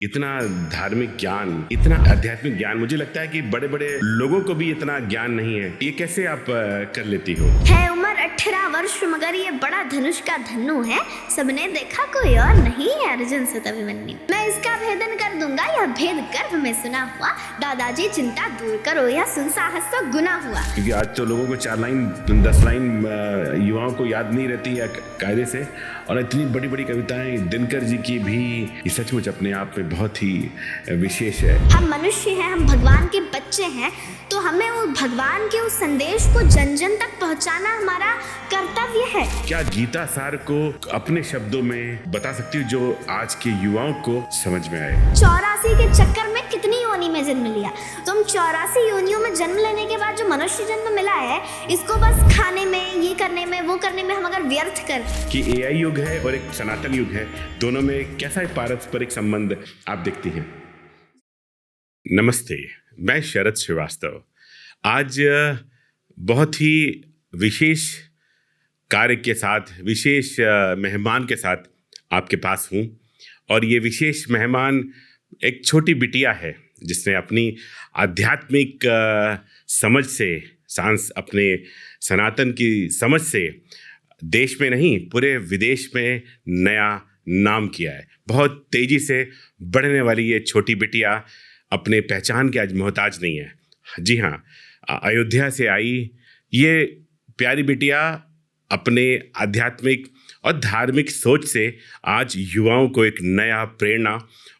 इतना धार्मिक ज्ञान, इतना आध्यात्मिक ज्ञान, मुझे लगता है कि बड़े बड़े लोगों को भी इतना ज्ञान नहीं है। ये कैसे आप कर लेती हो? है उम्र 18 वर्ष मगर ये बड़ा धनुष का धनु है, सबने देखा कोई और नहीं है अर्जुन सुत अभिमन्यु। मैं इसका भेदन कर दूंगा, यह भेद गर्भ में सुना हुआ। दादाजी चिंता दूर करो, यह सुन साहस तो गुना हुआ। क्योंकि आज तो लोगों को 4 लाइन 10 लाइन युवाओं को याद नहीं रहती है कायदे से, और इतनी बड़ी बड़ी कविताएं दिनकर जी की भी सचमुच अपने आप में बहुत ही विशेष है। हम मनुष्य हैं, हम भगवान के बच्चे हैं, तो हमें वो भगवान के उस संदेश को जन जन तक पहुंचाना हमारा कर्तव्य है। क्या गीता सार को अपने शब्दों में बता सकती हो जो आज के युवाओं को समझ में आए? 84 के चक्कर में कितनी योनि में जन्म लिया, तुम 84 योनियों में जन्म लेने के बाद जो मनुष्य जन्म मिला है, इसको बस खाने में, ये करने में, वो करने में हम अगर व्यर्थ कर कि एआई युग है और एक सनातन युग है, दोनों में कैसा पारस्परिक संबंध आप देखती हैं? नमस्ते, मैं शरद श्रीवास्तव। आज बहुत ही विशेष कार्य के साथ, विशेष मेहमान के साथ आपके पास हूँ, और ये विशेष मेहमान एक छोटी बिटिया है जिसने अपनी आध्यात्मिक समझ से, अपने सनातन की समझ से देश में नहीं पूरे विदेश में नया नाम किया है। बहुत तेज़ी से बढ़ने वाली ये छोटी बिटिया अपने पहचान के आज मोहताज नहीं है। जी हाँ, अयोध्या से आई ये प्यारी बिटिया अपने आध्यात्मिक और धार्मिक सोच से आज युवाओं को एक नया प्रेरणा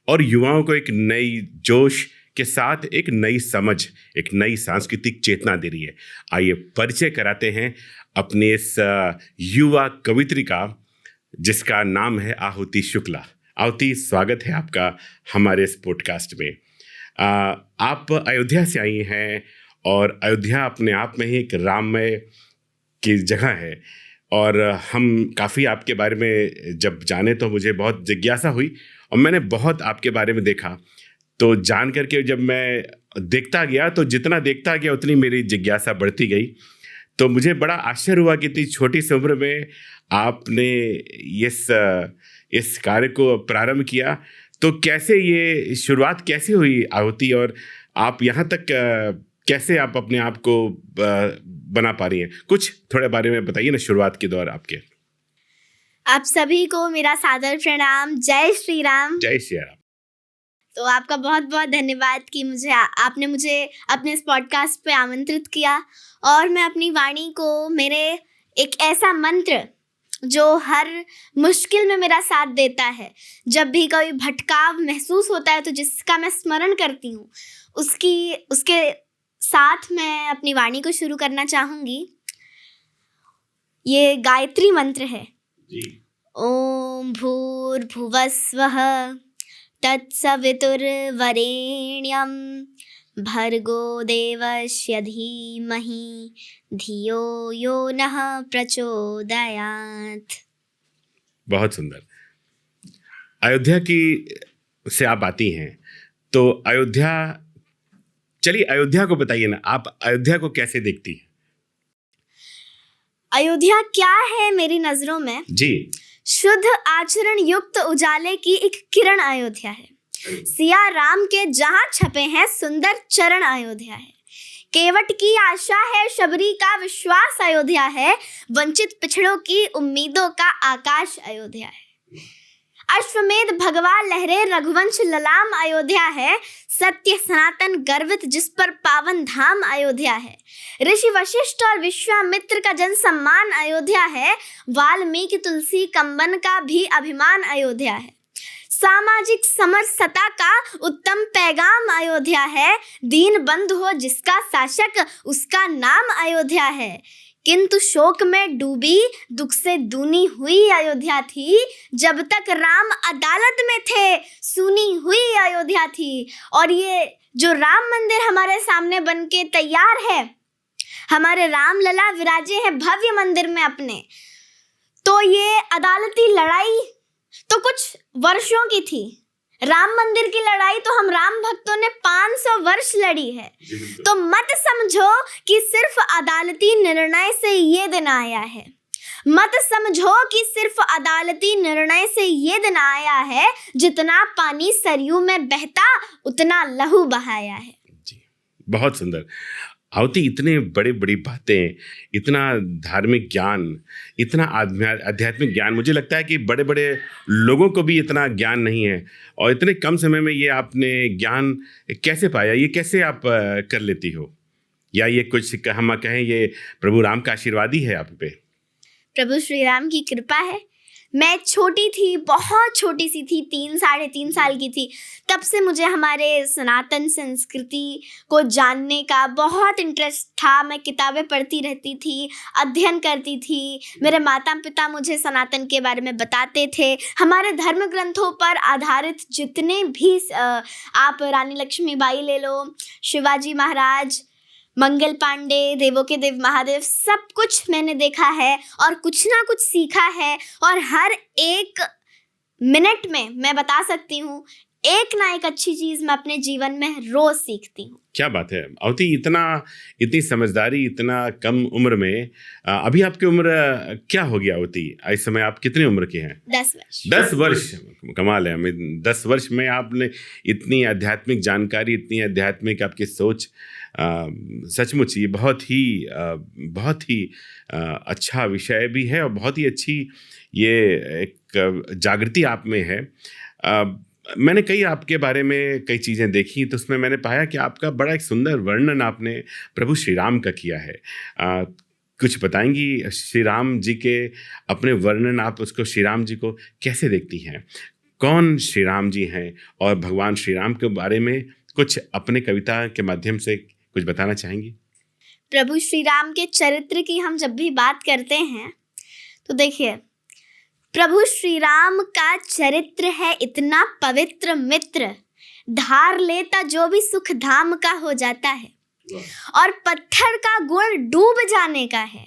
और युवाओं को एक नई जोश के साथ एक नई समझ, एक नई सांस्कृतिक चेतना दे रही है। आइए परिचय कराते हैं अपने इस युवा कवित्री का, जिसका नाम है आहुति शुक्ला। आहुति, स्वागत है आपका हमारे इस पॉडकास्ट में। आप अयोध्या से आई हैं, और अयोध्या अपने आप में ही एक राममय की जगह है, और हम काफ़ी आपके बारे में जब जाने तो मुझे बहुत जिज्ञासा हुई, और मैंने बहुत आपके बारे में देखा। तो जान करके जब मैं देखता गया, तो जितना देखता गया उतनी मेरी जिज्ञासा बढ़ती गई। तो मुझे बड़ा आश्चर्य हुआ कि इतनी छोटी सी उम्र में आपने इस कार्य को प्रारंभ किया। तो कैसे ये शुरुआत कैसे हुई आहुति, और आप यहाँ तक कैसे आप अपने आप को बना पा रही हैं? कुछ थोड़े बारे में बताइए ना, शुरुआत के दौर आपके। आप सभी को मेरा सादर प्रणाम। जय श्री राम। जय श्री राम। तो आपका बहुत बहुत धन्यवाद कि आपने मुझे अपने इस पॉडकास्ट पे आमंत्रित किया, और मैं अपनी वाणी को, मेरे एक ऐसा मंत्र जो हर मुश्किल में मेरा साथ देता है, जब भी कोई भटकाव महसूस होता है तो जिसका मैं स्मरण करती हूँ, उसके साथ मैं अपनी वाणी को शुरू करना चाहूँगी। ये गायत्री मंत्र है। ओम भूर्भुवस्वः तत्सवितुर्वरेण्यं भर्गो देवस्य धीमहि धियो यो नः प्रचोदयात्। बहुत सुंदर। अयोध्या की से आप आती हैं, तो अयोध्या को बताइए ना, आप अयोध्या को कैसे देखती हैं? अयोध्या क्या है मेरी नजरों में? जी, शुद्ध आचरण युक्त उजाले की एक किरण अयोध्या है। सिया राम के जहां छपे हैं सुंदर चरण अयोध्या है। केवट की आशा है, शबरी का विश्वास अयोध्या है। वंचित पिछड़ों की उम्मीदों का आकाश अयोध्या है। अश्वमेध भगवा लहरे रघुवंश ललाम अयोध्या है। सत्य सनातन गर्वित जिस पर पावन धाम अयोध्या है। ऋषि वशिष्ठ और विश्वामित्र का जन सम्मान अयोध्या है। वाल्मीकि तुलसी कंबन का भी अभिमान अयोध्या है। सामाजिक समरसता का उत्तम पैगाम अयोध्या है। दीन बंधु हो जिसका शासक, उसका नाम अयोध्या है। किंतु शोक में डूबी, दुख से दूनी हुई अयोध्या थी। जब तक राम अदालत में थे, सुनी हुई अयोध्या थी। और ये जो राम मंदिर हमारे सामने बन के तैयार है, हमारे राम लला विराजे हैं भव्य मंदिर में अपने, तो ये अदालती लड़ाई तो कुछ वर्षों की थी। राम मंदिर की लड़ाई तो हम राम भक्तों ने 500 वर्ष लड़ी है। तो मत समझो कि सिर्फ अदालती निर्णय से ये दिन आया है। मत समझो कि सिर्फ अदालती निर्णय से ये दिन आया है, जितना पानी सरयू में बहता उतना लहू बहाया है। जी, बहुत सुंदर। आवती, इतने बड़ी बड़ी बातें, इतना धार्मिक ज्ञान, इतना आध्यात्मिक ज्ञान, मुझे लगता है कि बड़े बड़े लोगों को भी इतना ज्ञान नहीं है, और इतने कम समय में ये आपने ज्ञान कैसे पाया? ये कैसे आप कर लेती हो? या ये कुछ हम कहें ये प्रभु राम का आशीर्वाद ही है आप पे? प्रभु श्री राम की कृपा है। मैं छोटी थी, बहुत छोटी सी थी, 3-3.5 साल की थी, तब से मुझे हमारे सनातन संस्कृति को जानने का बहुत इंटरेस्ट था। मैं किताबें पढ़ती रहती थी, अध्ययन करती थी। मेरे माता पिता मुझे सनातन के बारे में बताते थे। हमारे धर्म ग्रंथों पर आधारित जितने भी आप रानी लक्ष्मीबाई ले लो, शिवाजी महाराज, मंगल पांडे, देवों के देव महादेव, सब कुछ मैंने देखा है और कुछ ना कुछ सीखा है। और हर एक मिनट में मैं बता सकती हूँ, एक ना एक अच्छी चीज़ मैं अपने जीवन में रोज सीखती हूँ। क्या बात है आवती, इतनी समझदारी, इतना कम उम्र में। अभी आपकी उम्र क्या हो गया आवती? इस समय आप कितनी उम्र के हैं? 10 वर्ष। 10 वर्ष, कमाल है। 10 वर्ष में आपने इतनी आध्यात्मिक जानकारी, इतनी आध्यात्मिक आपकी सोच, सचमुच ये बहुत ही अच्छा विषय भी है, और बहुत ही अच्छी ये एक जागृति आप में है। मैंने आपके बारे में कई चीज़ें देखी, तो उसमें मैंने पाया कि आपका बड़ा एक सुंदर वर्णन आपने प्रभु श्री राम का किया है। कुछ बताएंगी श्री राम जी के अपने वर्णन? आप उसको, श्री राम जी को कैसे देखती हैं? कौन श्री राम जी हैं? और भगवान श्री राम के बारे में कुछ अपने कविता के माध्यम से कुछ बताना चाहेंगी? प्रभु श्री राम के चरित्र की हम जब भी बात करते हैं तो देखिए, प्रभु श्री राम का चरित्र है इतना पवित्र मित्र, धार लेता जो भी सुख धाम का हो जाता है, और पत्थर का गुण डूब जाने का है,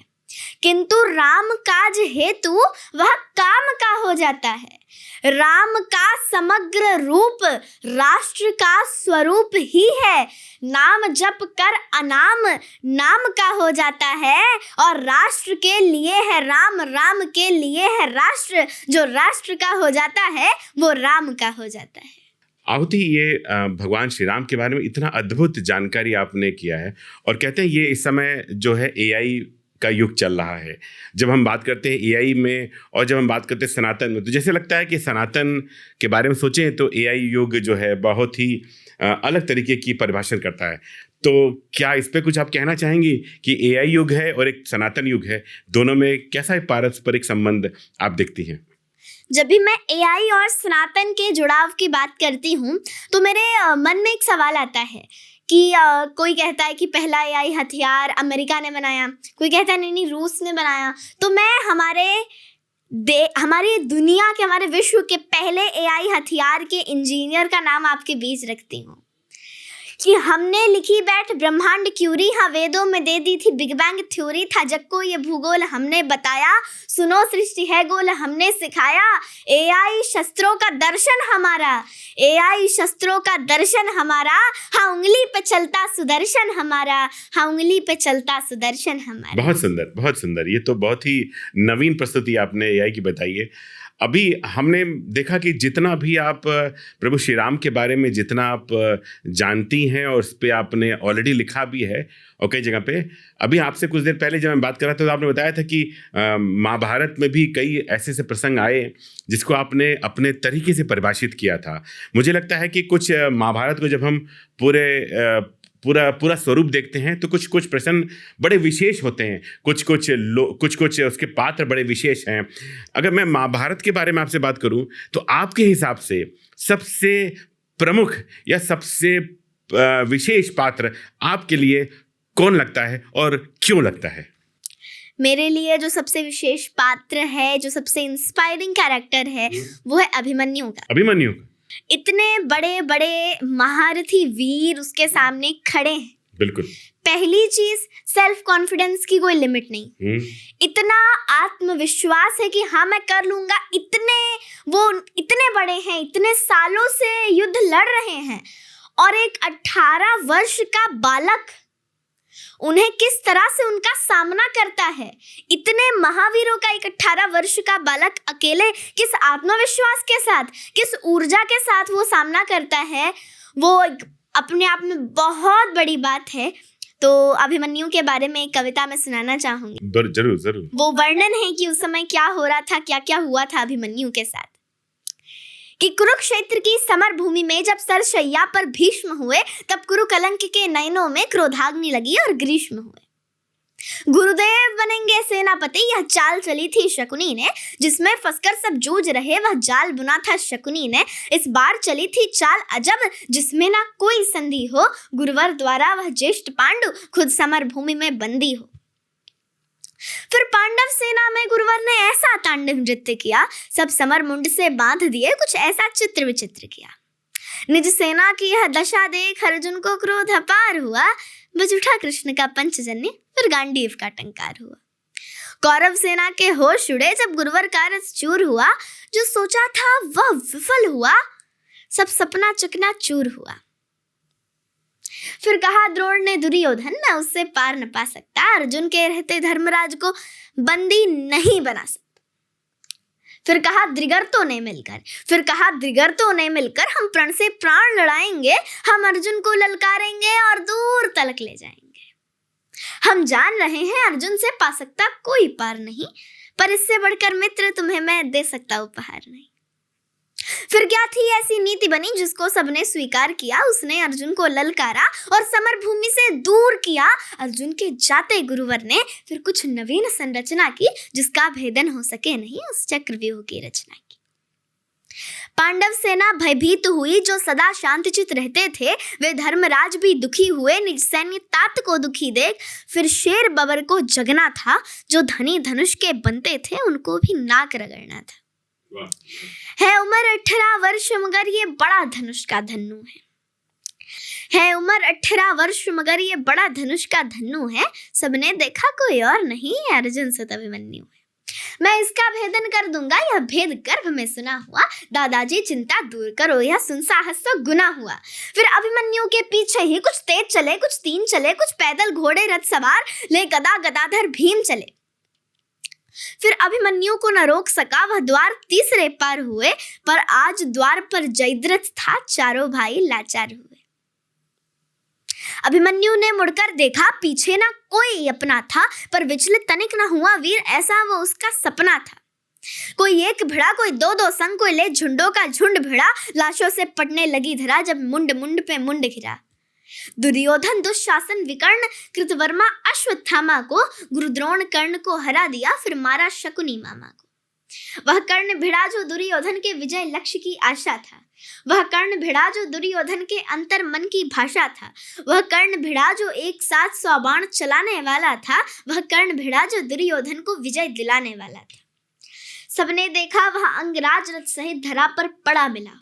किंतु राम काज हेतु वह काम का हो जाता है। राम का समग्र रूप राष्ट्र का स्वरूप ही है, नाम जप कर अनाम नाम का हो जाता है, और राष्ट्र के लिए है राम, राम के लिए है राष्ट्र, जो राष्ट्र का हो जाता है वो राम का हो जाता है। आवती, ये भगवान श्री राम के बारे में इतना अद्भुत जानकारी आपने किया है, और कहते हैं ये इस समय जो है AI का युग चल रहा है। जब हम बात करते हैं AI में, और जब हम बात करते हैं सनातन में, तो जैसे लगता है कि सनातन के बारे में सोचें तो AI युग जो है बहुत ही अलग तरीके की परिभाषा करता है। तो क्या इस पे कुछ आप कहना चाहेंगी कि AI युग है और एक सनातन युग है, दोनों में कैसा एक पारस्परिक संबंध आप देखती हैं? जब भी मैं AI और सनातन के जुड़ाव की बात करती हूँ तो मेरे मन में एक सवाल आता है कि कोई कहता है कि पहला AI हथियार अमेरिका ने बनाया, कोई कहता है नहीं रूस ने बनाया। तो मैं हमारी दुनिया के, हमारे विश्व के पहले AI हथियार के इंजीनियर का नाम आपके बीच रखती हूँ कि हमने लिखी बैठ ब्रह्मांड क्यूरी, हाँ वेदों में दे दी थी बिग बैंग थ्योरी, था जग को ये भूगोल हमने बताया, सुनो सृष्टि है गोल हमने सिखाया। AI शस्त्रों का दर्शन हमारा, AI शस्त्रों का दर्शन हमारा, हाँ उंगली पे चलता सुदर्शन हमारा, हाँ उंगली पे चलता सुदर्शन हमारा। बहुत सुंदर, बहुत सुंदर। ये तो बहुत ही नवीन प्रस्तुति आपने AI की बताई है। अभी हमने देखा कि जितना भी आप प्रभु श्री राम के बारे में जितना आप जानती हैं, और उस पर आपने ऑलरेडी लिखा भी है और कई जगह पे। अभी आपसे कुछ देर पहले जब मैं बात कर रहा था तो आपने बताया था कि महाभारत में भी कई ऐसे प्रसंग आए जिसको आपने अपने तरीके से परिभाषित किया था। मुझे लगता है कि कुछ महाभारत को जब हम पूरा स्वरूप देखते हैं तो कुछ प्रसंग बड़े विशेष होते हैं, कुछ उसके पात्र बड़े विशेष हैं। अगर मैं महाभारत के बारे में आपसे बात करूं तो आपके हिसाब से सबसे प्रमुख या सबसे विशेष पात्र आपके लिए कौन लगता है और क्यों लगता है? मेरे लिए जो सबसे विशेष पात्र है, जो सबसे इंस्पायरिंग कैरेक्टर है, वो है अभिमन्यु का। अभिमन्यु, इतने बड़े बड़े महारथी वीर उसके सामने खड़े हैं। बिल्कुल। पहली चीज, सेल्फ कॉन्फिडेंस की कोई लिमिट नहीं, इतना आत्मविश्वास है कि हाँ मैं कर लूंगा। वो इतने बड़े हैं, इतने सालों से युद्ध लड़ रहे हैं, और एक 18 वर्ष का बालक उन्हें किस तरह से उनका सामना करता है। इतने महावीरों का एक 18 वर्ष का बालक अकेले किस आत्मविश्वास के साथ, किस ऊर्जा के साथ वो सामना करता है, वो अपने आप में बहुत बड़ी बात है। तो अभिमन्यु के बारे में एक कविता मैं सुनाना चाहूंगी। जरूर जरूर। वो वर्णन है कि उस समय क्या हो रहा था, क्या क्या हुआ था अभिमन्यु के साथ। कि कुरुक्षेत्र की समर भूमि में जब सरशैया पर भीष्म हुए, तब कुरुकलंक के नयनों में क्रोधाग्नि लगी और ग्रीष्म हुए। गुरुदेव बनेंगे सेनापति, यह चाल चली थी शकुनी ने, जिसमें फंसकर सब जूझ रहे वह जाल बुना था शकुनी ने। इस बार चली थी चाल अजब, जिसमें ना कोई संधि हो, गुरुवर द्वारा वह ज्येष्ठ पांडु खुद समर भूमि में बंदी हो। फिर पांडव सेना में गुरुवर ने ऐसा तांडव नृत्य किया, सब समर मुंड से बांध दिए, कुछ ऐसा चित्र विचित्र किया। निज सेना की यह दशा देख अर्जुन को क्रोध अपार हुआ, बज उठा कृष्ण का पंचजन्य, फिर गांडीव का टंकार हुआ। कौरव सेना के होश उड़े जब गुरुवर का रस चूर हुआ, जो सोचा था वह विफल हुआ, सब सपना चकनाचूर हुआ। फिर कहा द्रोण ने दुर्योधन, मैं उससे पार न पा सकता, अर्जुन के रहते धर्मराज को बंदी नहीं बना सकता। फिर कहा द्रिगर्तों ने मिलकर हम प्रण से प्राण लड़ाएंगे, हम अर्जुन को ललकारेंगे और दूर तलक ले जाएंगे। हम जान रहे हैं अर्जुन से पा सकता कोई पार नहीं, पर इससे बढ़कर मित्र तुम्हें मैं दे सकता उपहार नहीं। फिर क्या थी ऐसी नीति बनी जिसको सबने स्वीकार किया, उसने अर्जुन को ललकारा और समर भूमि से दूर किया। अर्जुन के जाते गुरुवर ने फिर कुछ नवीन संरचना की, जिसका भेदन हो सके नहीं, उस चक्रव्यूह की रचना की। पांडव सेना भयभीत हुई, जो सदा शांतचित रहते थे वे धर्मराज भी दुखी हुए, निज सैन्य तात को दुखी देख। फिर शेर बबर को जगना था, जो धनी धनुष के बनते थे उनको भी नाक रगड़ना था। है उम्र 18 वर्ष मगर ये बड़ा धनुष का धन्नु है उम्र 18 वर्ष मगर ये बड़ा धनुष का धन्नु है। सबने देखा कोई और नहीं, अर्जुन से अभिमन्यु है। मैं इसका भेदन कर दूंगा, यह भेद गर्भ में सुना हुआ। दादाजी चिंता दूर करो, यह सुन साहस तो गुना हुआ। फिर अभिमन्यु के पीछे ही कुछ तेज चले, कुछ तीन चले, कुछ पैदल घोड़े रथ सवार, ले गदा गदाधर भीम चले। फिर अभिमन्यु को न रोक सका, वह द्वार तीसरे पार हुए, पर आज द्वार पर जयद्रथ था, चारों भाई लाचार हुए। अभिमन्यु ने मुड़कर देखा, पीछे ना कोई अपना था, पर विचलित तनिक न हुआ वीर, ऐसा वो उसका सपना था। कोई एक भिड़ा, कोई दो दो संग, कोई ले झुंडों का झुंड भिड़ा, लाशों से पड़ने लगी धरा, जब मुंड मुंड पे मुंड घिरा। दुर्योधन दुशासन विकर्ण कृतवर्मा अश्वत्थामा को, गुरुद्रोण कर्ण को हरा दिया, फिर मारा शकुनी मामा को। वह कर्ण भिड़ा जो दुर्योधन के विजय लक्ष्य की आशा था, वह कर्ण भिड़ा जो दुर्योधन के अंतर मन की भाषा था, वह कर्ण भिड़ा जो एक साथ 100 बाण चलाने वाला था, वह कर्ण भिड़ा जो दुर्योधन को विजय दिलाने वाला था। सबने देखा वह अंगराज रथ सहित धरा पर पड़ा मिला,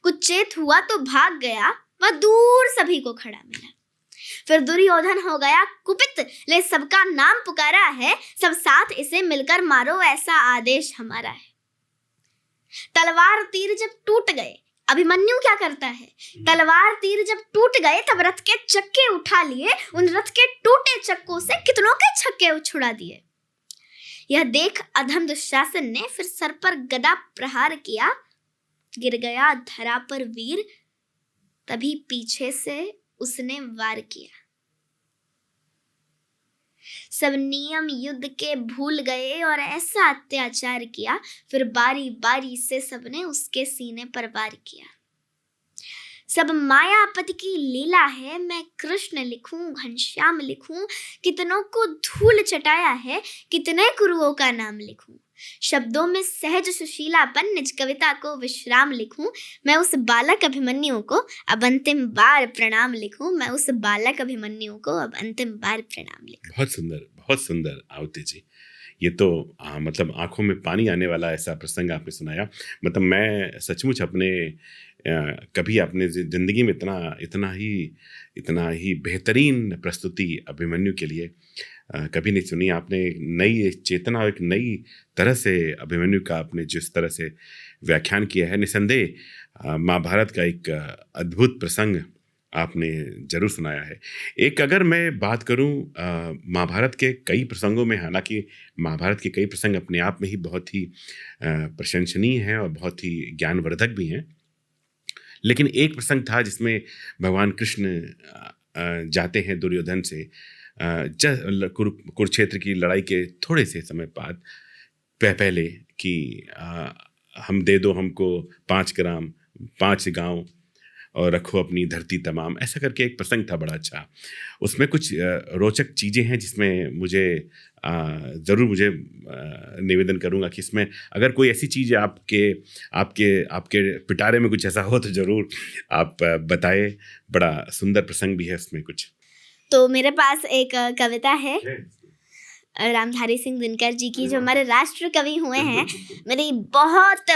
कुछ चेत हुआ तो भाग गया, वह दूर सभी को खड़ा मिला। फिर दुर्योधन हो गया कुपित, ले सबका नाम पुकारा है, सब साथ इसे मिलकर मारो, ऐसा आदेश हमारा है। तलवार तीर जब टूट गए, अभिमन्यु क्या करता है, तलवार तीर जब टूट गए तब रथ के चक्के उठा लिए, उन रथ के टूटे चक्कों से कितनों के छक्के उछुड़ा दिए। यह देख अधम दुशासन ने फिर सर पर गदा प्रहार किया, गिर गया धरा पर वीर, तभी पीछे से उसने वार किया। सब नियम युद्ध के भूल गए और ऐसा अत्याचार किया, फिर बारी बारी से सबने उसके सीने पर वार किया। सब मायापति की लीला है, मैं कृष्ण लिखूं घनश्याम लिखूं, कितनों को धूल चटाया है, कितने गुरुओं का नाम लिखूं। शब्दों में सहज सुशीलापन, निज कविता को विश्राम लिखूं, मैं उस बालक अभिमन्यु को अब अंतिम बार प्रणाम लिखूं, मैं उस बालक अभिमन्यु को अब अंतिम बार प्रणाम लिखूं। बहुत सुंदर आवती जी, ये तो मतलब आंखों में पानी आने वाला ऐसा प्रसंग आपने सुनाया। मतलब मैं सचमुच अपने कभी अपने ज़िंदगी में इतना ही बेहतरीन प्रस्तुति अभिमन्यु के लिए कभी नहीं सुनी। आपने एक नई चेतना और एक नई तरह से अभिमन्यु का आपने जिस तरह से व्याख्यान किया है, निसंदेह महाभारत का एक अद्भुत प्रसंग आपने जरूर सुनाया है। एक अगर मैं बात करूं महाभारत के कई प्रसंगों में, हालांकि महाभारत के कई प्रसंग अपने आप में ही बहुत ही प्रशंसनीय हैं और बहुत ही ज्ञानवर्धक भी हैं, लेकिन एक प्रसंग था जिसमें भगवान कृष्ण जाते हैं दुर्योधन से कुरुक्षेत्र की लड़ाई के थोड़े से समय बाद पहले कि हम दे दो हमको 5 ग्राम 5 गांव और रखो अपनी धरती तमाम, ऐसा करके एक प्रसंग था बड़ा अच्छा। उसमें कुछ रोचक चीज़ें हैं जिसमें मुझे ज़रूर मुझे निवेदन करूंगा कि इसमें अगर कोई ऐसी चीज़ आपके आपके आपके पिटारे में कुछ ऐसा हो तो ज़रूर आप बताएं। बड़ा सुंदर प्रसंग भी है उसमें कुछ। तो मेरे पास एक कविता है रामधारी सिंह दिनकर जी की, जो हमारे राष्ट्र कवि हुए हैं। मेरी बहुत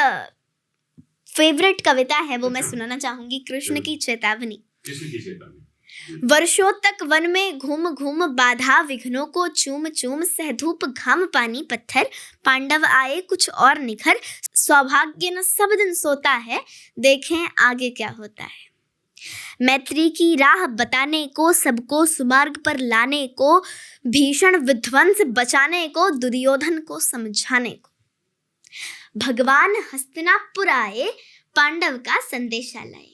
फेवरेट कविता है, वो मैं सुनाना चाहूंगी। कृष्ण की चेतावनी। वर्षों तक वन में घूम घूम बाधा विघ्नों को चूम चूम, सहधूप घाम पानी पत्थर, पांडव आए कुछ और निखर, सौभाग्य न सब दिन सोता है, देखें आगे क्या होता है। मैत्री की राह बताने को, सबको सुमार्ग पर लाने को, भीषण विध्वंस बचाने को, दुर्योधन को समझाने को, भगवान हस्तिनापुर आए, पांडव का संदेशा लाए।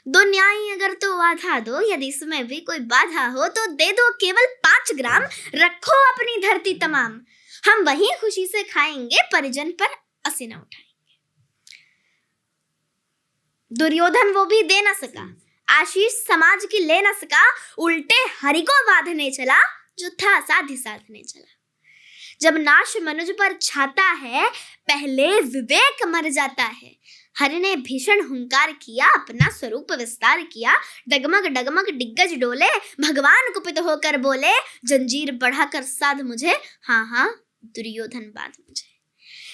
दो न्याय अगर तो आधा दो, यदि इसमें भी कोई बाधा हो तो दे दो केवल 5 ग्राम, रखो अपनी धरती तमाम, हम वहीं खुशी से खाएंगे, परिजन पर असी न उठाएंगे। दुर्योधन वो भी दे न सका, आशीष समाज की ले न सका, उल्टे हरि को बांधने चला, जो था साधि साधने चला। जब नाश मनुज पर छाता है, पहले विवेक मर जाता है। हरि ने भीषण हुंकार किया, अपना स्वरूप विस्तार किया, डगमग डगमग दिग्गज डोले, भगवान कुपित होकर बोले, जंजीर बढ़ाकर साध मुझे, हाँ हाँ दुर्योधन बांध मुझे।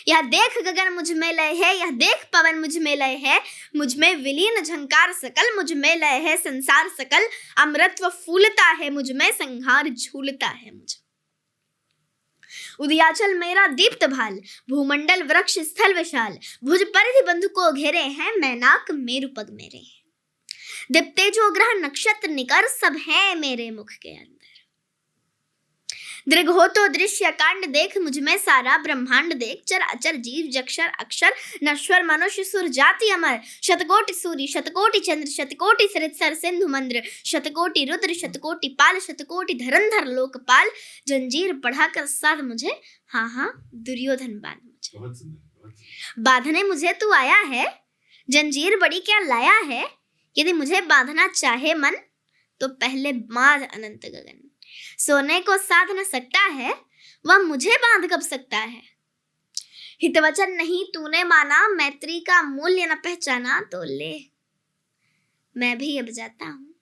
यह देख गगन मुझ में लय है, यह देख पवन मुझ में लय है, मुझ में विलीन झंकार सकल, मुझ में लय है संसार सकल, अमृतत्व फूलता है मुझ में, संहार झूलता है मुझ। उदयाचल मेरा दीप्त भाल, भूमंडल वृक्ष स्थल विशाल, भुज परिधि बंधु को घेरे हैं, मैनाक मेरु पग मेरे हैं। दिप्तेजो ग्रह नक्षत्र निकर, सब है मेरे मुख के अंदर। दृग हो तो दृश्य कांड देख, मुझ में सारा ब्रह्मांड देख, चर अचर जीव जक्षर अक्षर, नश्वर मनुष्य सुर जाति अमर, शतकोटि सूर्य शतकोटि चंद्र, शतकोटि सरित्सर सिंधु मंद्र, शतकोटि रुद्र शतकोटि पाल, शतकोटि धरंधर लोकपाल, जंजीर बढ़ाकर साध मुझे, हाँ हाँ दुर्योधन बांध मुझे। बांधने मुझे तू आया है, जंजीर बड़ी क्या लाया है, यदि मुझे बांधना चाहे मन, तो पहले बांध अनंत गगन। सोने को साध न सकता है, वह मुझे बांध कब सकता है। हितवचन नहीं तूने माना, मैत्री का मूल्य न पहचाना, तो ले मैं भी अब जाता हूँ,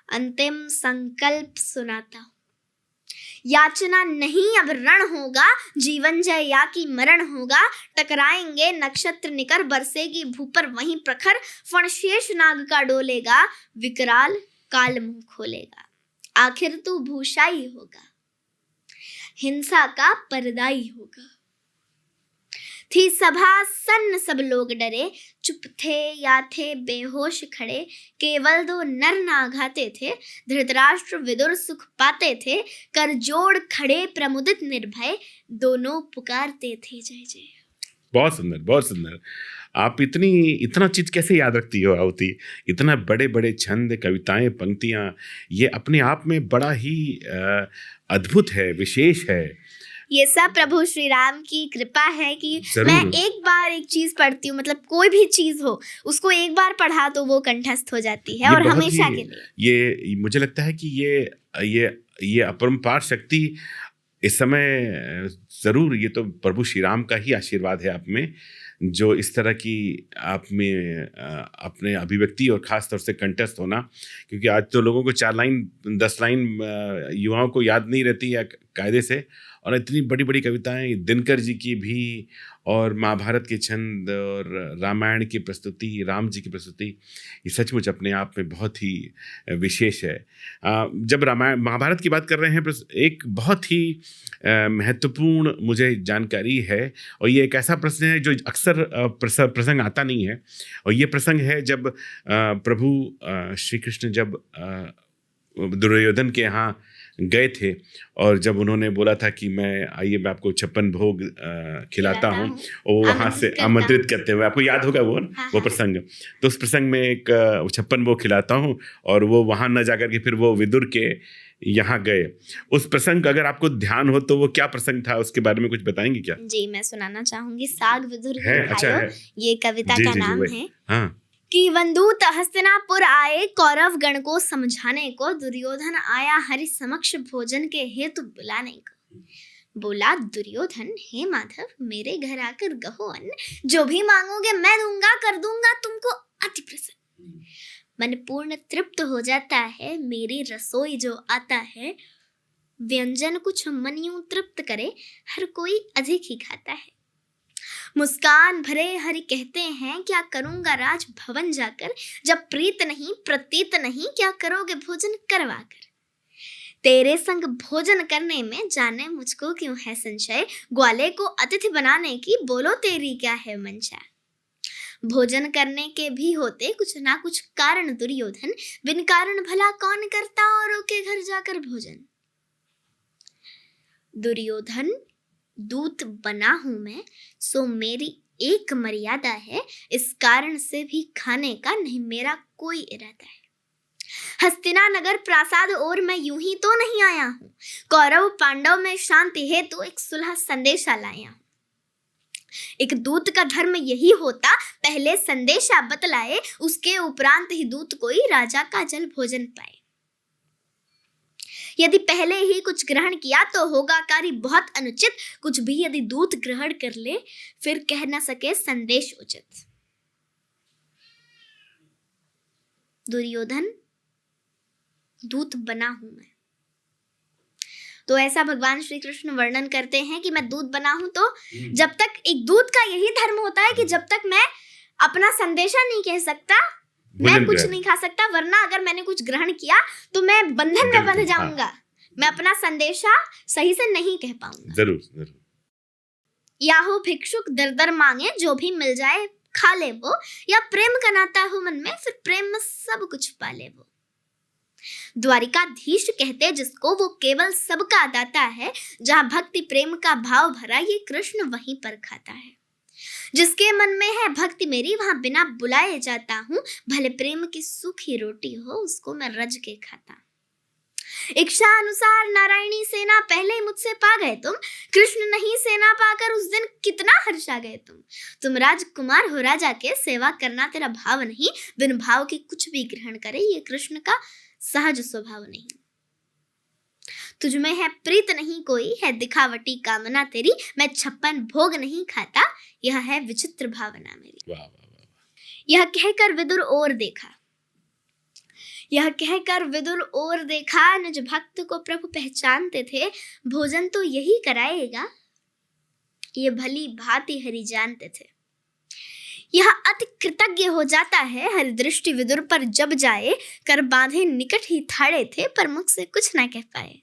अंतिम संकल्प सुनाता हूँ। याचना नहीं अब रण होगा, जीवन जय या की मरण होगा, टकराएंगे नक्षत्र निकर, बरसेगी भू पर वहीं प्रखर, फणशेष नाग का डोलेगा, विकराल काल मुंह खोलेगा। आखिर तू भूषाई होगा, हिंसा का परदाई होगा। थी सभा सन्न, सब लोग डरे, चुप थे या थे बेहोश खड़े, केवल 2 नर नाघाते थे, धृतराष्ट्र विदुर सुख पाते थे, कर जोड़ खड़े प्रमुदित निर्भय, दोनों पुकारते थे जय जय। बहुत सुंदर, बहुत सुंदर। आप इतना चीज कैसे याद रखती हो आहुति? इतना बड़े बड़े छंद, कविताएं, पंक्तियां, ये अपने आप में बड़ा ही अद्भुत है, विशेष है। ये सब प्रभु श्री राम की कृपा है कि मैं एक बार एक चीज पढ़ती हूँ, मतलब कोई भी चीज हो उसको एक बार पढ़ा तो वो कंठस्थ हो जाती है और हमेशा के लिए। ये मुझे लगता है कि ये अपरंपार शक्ति इस समय जरूर, ये तो प्रभु श्री राम का ही आशीर्वाद है आप में, जो इस तरह की आप में अपने अभिव्यक्ति और ख़ास तौर से कंटेस्ट होना। क्योंकि आज तो लोगों को 4 लाइन 10 लाइन युवाओं को याद नहीं रहती है कायदे से, और इतनी बड़ी बड़ी कविताएं दिनकर जी की भी और महाभारत के छंद और रामायण की प्रस्तुति, राम जी की प्रस्तुति, ये सचमुच अपने आप में बहुत ही विशेष है। जब रामायण महाभारत की बात कर रहे हैं, एक बहुत ही महत्वपूर्ण मुझे जानकारी है, और ये एक ऐसा प्रश्न है जो अक्सर प्रसंग आता नहीं है, और ये प्रसंग है जब प्रभु श्री कृष्ण जब दुर्योधन के यहाँ गए थे, और जब उन्होंने बोला था कि मैं आपको 56 भोग खिलाता हूँ, और वहाँ से आमंत्रित करते हुए, आपको याद होगा वो प्रसंग। तो उस प्रसंग में एक 56 भोग खिलाता हूँ, और वो वहाँ न जाकर के फिर वो विदुर के यहाँ गए। उस प्रसंग अगर आपको ध्यान हो तो वो क्या प्रसंग था, उसके बारे में कुछ बताएंगे क्या? जी, मैं सुनाना चाहूंगी। साग विदुर है, अच्छा है, ये कविता का नाम है। हाँ। कि वंदूत हस्तिनापुर आए कौरव गण को समझाने को, दुर्योधन आया हरि समक्ष भोजन के हेतु बुलाने को। बोला दुर्योधन, हे माधव मेरे घर आकर गहो अन्न, जो भी मांगोगे मैं दूंगा, कर दूंगा तुमको अति प्रसन्न। मन पूर्ण तृप्त हो जाता है, मेरी रसोई जो आता है, व्यंजन कुछ मन यूं तृप्त करे, हर कोई अधिक ही खाता है। मुस्कान भरे हरि कहते हैं, क्या करूंगा राज भवन जाकर, जब प्रीत नहीं प्रतीत नहीं, क्या करोगे भोजन करवा कर। तेरे संग भोजन करने में जाने मुझको क्यों है संशय, ग्वाले को अतिथि बनाने की बोलो तेरी क्या है मंशा। भोजन करने के भी होते कुछ ना कुछ कारण दुर्योधन, बिन कारण भला कौन करता औरों के घर जाकर भोजन। दुर्योधन, दूत बना हूं मैं, सो मेरी एक मर्यादा है, इस कारण से भी खाने का नहीं मेरा कोई इरादा है। हस्तिना नगर प्रासाद और मैं यूं ही तो नहीं आया हूँ, कौरव पांडव में शांति हेतु एक सुलह संदेशा लाया हूँ। एक दूत का धर्म यही होता, पहले संदेशा बतलाए, उसके उपरांत ही दूत कोई राजा का जल भोजन पाए। यदि पहले ही कुछ ग्रहण किया तो होगा कार्य बहुत अनुचित, कुछ भी यदि दूत ग्रहण कर ले फिर कह न सके संदेश उचित। दुर्योधन, दूत बना हूं मैं। तो ऐसा भगवान श्री कृष्ण वर्णन करते हैं कि मैं दूत बना हूं, तो जब तक एक दूत का यही धर्म होता है कि जब तक मैं अपना संदेशा नहीं कह सकता, मैं कुछ नहीं खा सकता, वरना अगर मैंने कुछ ग्रहण किया तो मैं बंधन में बंध जाऊंगा, मैं अपना संदेशा सही से नहीं कह पाऊंगा। जरूर। या हो भिक्षुक दर दर मांगे, जो भी मिल जाए खा ले वो, या प्रेम का नाता हो मन में, फिर प्रेम में सब कुछ पा ले वो। द्वारिकाधीश कहते जिसको, वो केवल सबका दाता है, जहाँ भक्ति प्रेम का भाव भरा ये कृष्ण वहीं पर खाता है। जिसके मन में है भक्ति मेरी, वहां बिना बुलाए जाता हूँ, भले प्रेम की सूखी रोटी हो उसको मैं रज के खाता। इच्छा अनुसार नारायणी सेना पहले मुझसे पा गए तुम, कृष्ण नहीं सेना पाकर उस दिन कितना हर्षा गए तुम राजकुमार हो राजा के, सेवा करना तेरा भाव नहीं, बिन भाव के कुछ भी ग्रहण करे ये कृष्ण का सहज स्वभाव नहीं। तुझमें है प्रीत नहीं कोई, है दिखावटी कामना तेरी, मैं 56 भोग नहीं खाता, यह है विचित्र भावना मेरी। वाह। यह कहकर विदुर और देखा, निज भक्त को प्रभु पहचानते थे, भोजन तो यही कराएगा, ये भली भांति हरि जानते थे। यह अति कृतज्ञ हो जाता है, हरि दृष्टि विदुर पर जब जाए, कर बांधे निकट ही थाड़े थे, पर मुख से कुछ न कह पाए।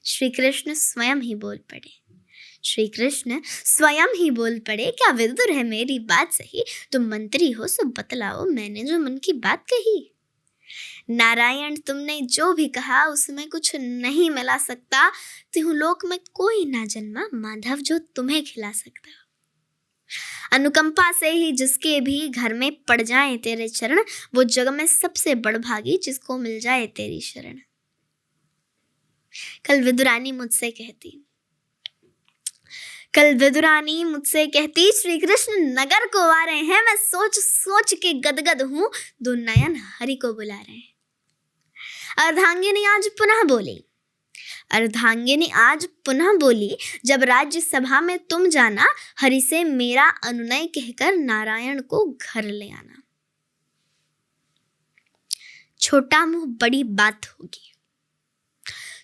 श्री कृष्ण स्वयं ही बोल पड़े, क्या विदुर है मेरी बात सही, तुम मंत्री हो सो बतलाओ मैंने जो मन की बात कही। नारायण तुमने जो भी कहा उसमें कुछ नहीं मिला सकता, तिहु लोक में कोई ना जन्मा, माधव जो तुम्हें खिला सकता। अनुकंपा से ही जिसके भी घर में पड़ जाए तेरे चरण, वो जग में सबसे बड़भागी जिसको मिल जाए तेरी शरण। कल विदुरानी मुझसे कहती श्री कृष्ण नगर को आ रहे हैं, मैं सोच सोच के गदगद हूं, दो नयन हरि को बुला रहे हैं। अर्धांगिनी आज पुनः बोली, जब राज्य सभा में तुम जाना, हरि से मेरा अनुनय कहकर नारायण को घर ले आना। छोटा मुंह बड़ी बात होगी,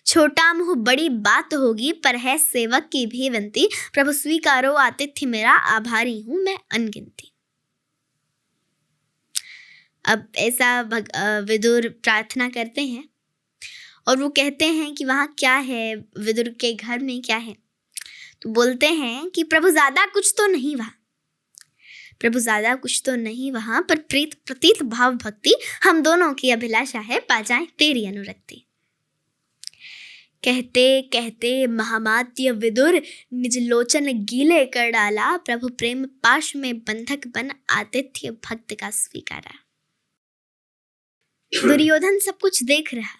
छोटा मुँह बड़ी बात होगी, पर है सेवक की भी विनती। प्रभु स्वीकारो आतिथ्य मेरा, आभारी हूँ मैं अनगिनती। अब ऐसा विदुर प्रार्थना करते हैं और वो कहते हैं कि वहाँ क्या है, विदुर के घर में क्या है। तो बोलते हैं कि प्रभु ज़्यादा कुछ तो नहीं वहाँ, प्रभु ज़्यादा कुछ तो नहीं वहाँ, पर प्रीत प्रतीत भाव भक्ति हम दोनों की अभिलाषा है, पा जाए तेरी अनुरक्ति। कहते कहते महामात्य विदुर निज लोचन गीले कर डाला, प्रभु प्रेम पाश में बंधक बन आतिथ्य भक्त का स्वीकारा। दुर्योधन सब कुछ देख रहा,